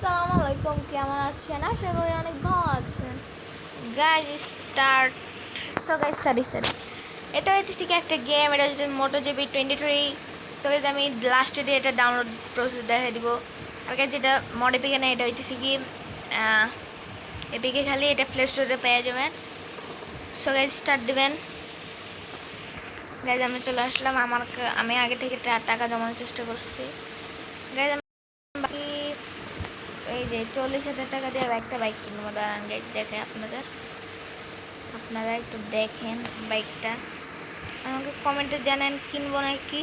আসসালামু আলাইকুম, কেমন আছেন? আশা করি অনেক ভালো আছেন। Guys start. গাইজ সরি এটা হচ্ছে কি একটা গেম, এটা হচ্ছে MotoGP 23। গাইজ আমি লাস্টে দিয়ে এটা ডাউনলোড প্রসেস দেখা দিব। আর গাইজ যেটা মড এপিকে না, এটা হচ্ছে কি এপিকে খালি এটা প্লে স্টোরে পেয়ে যাবেন। গাইজ স্টার্ট দিবেন। গাইজ আমি চলে আসলাম। আমি আগে থেকে টাকা জমানোর চেষ্টা করছি। গাইজ এই যে 40,000 টাকা দিয়ে একটা বাইক কিনবো। দাঁড়ান গাইজ দেখে আপনারা একটু দেখেন বাইকটা, আমাকে কমেন্টে জানেন কিনবো নাকি,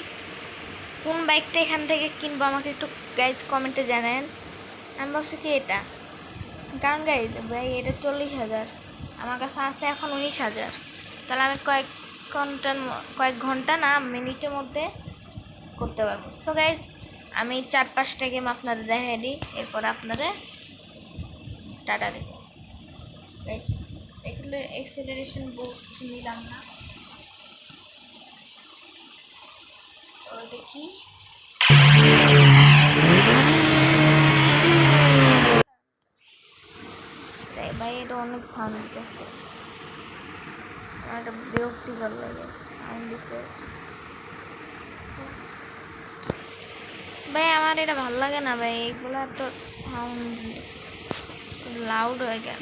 কোন বাইকটা এখান থেকে কিনবো আমাকে একটু গাইজ কমেন্টে জানেন। আমি ভাবছি কি এটা, কারণ গাইজ ভাই এটা 40,000, আমার কাছে আছে এখন 19,000। তাহলে আমি কয়েক ঘন্টা না মিনিটের মধ্যে করতে পারবো। গাইজ আমি 4-5টা গেম আপনাদের দেখাই দিই, এরপর আপনারা টাটা দেব। এক্সেলারেশন বুস্ট নিলাম না, দেখি। ভাই এটা অনেক সাউন্ড দিতেছে, একটা বিরক্তিকর লাগে সাউন্ড ইফেক্টস। ভাই আমার এটা ভালো লাগে না ভাই, এগুলো তো সাউন্ড লাউড হয়ে গেল।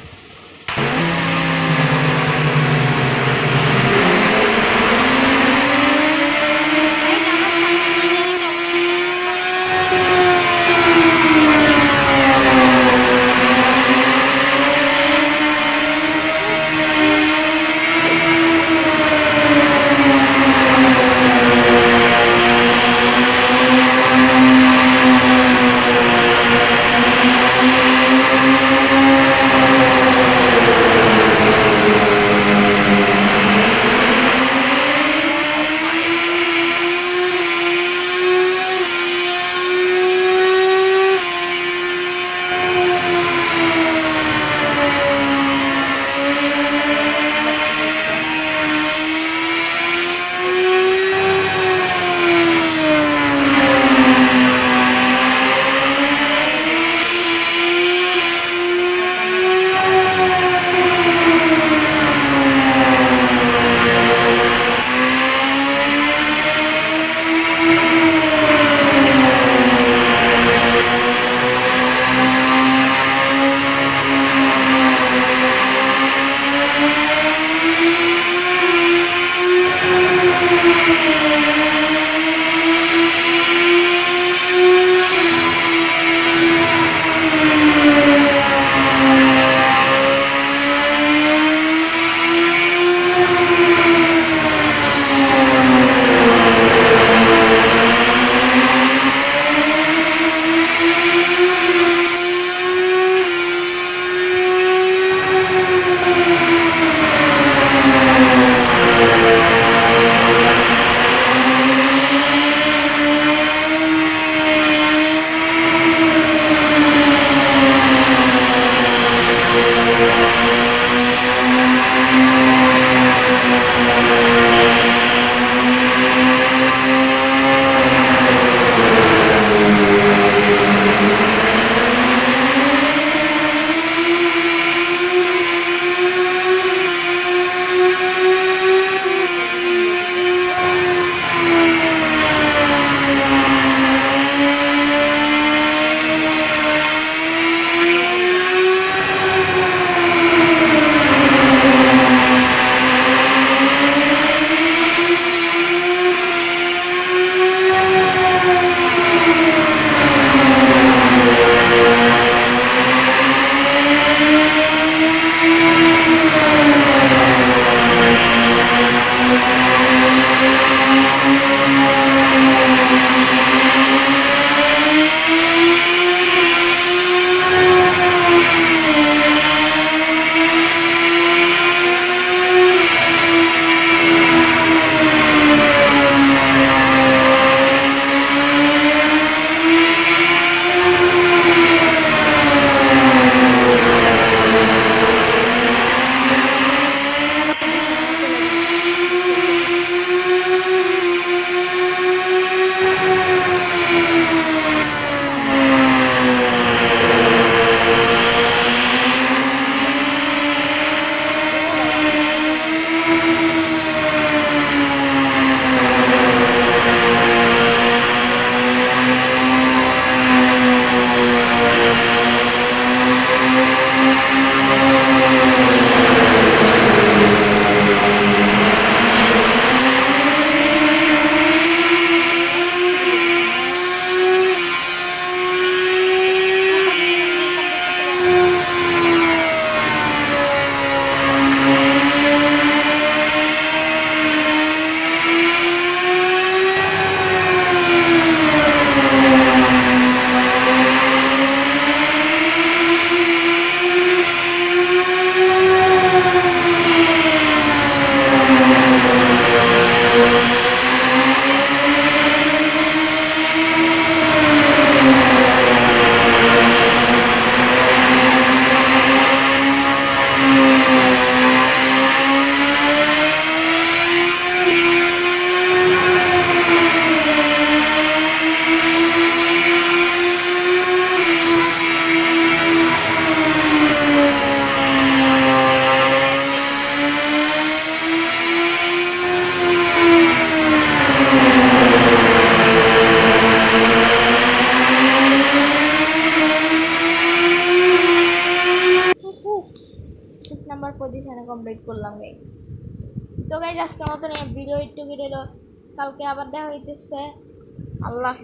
নাম্বার পজিশনে কমপ্লিট করলাম গাইস। সো গাইস আজকের মতন এই ভিডিও একটু রইল, কালকে আবার দেখা হইতেছে। আল্লাহ।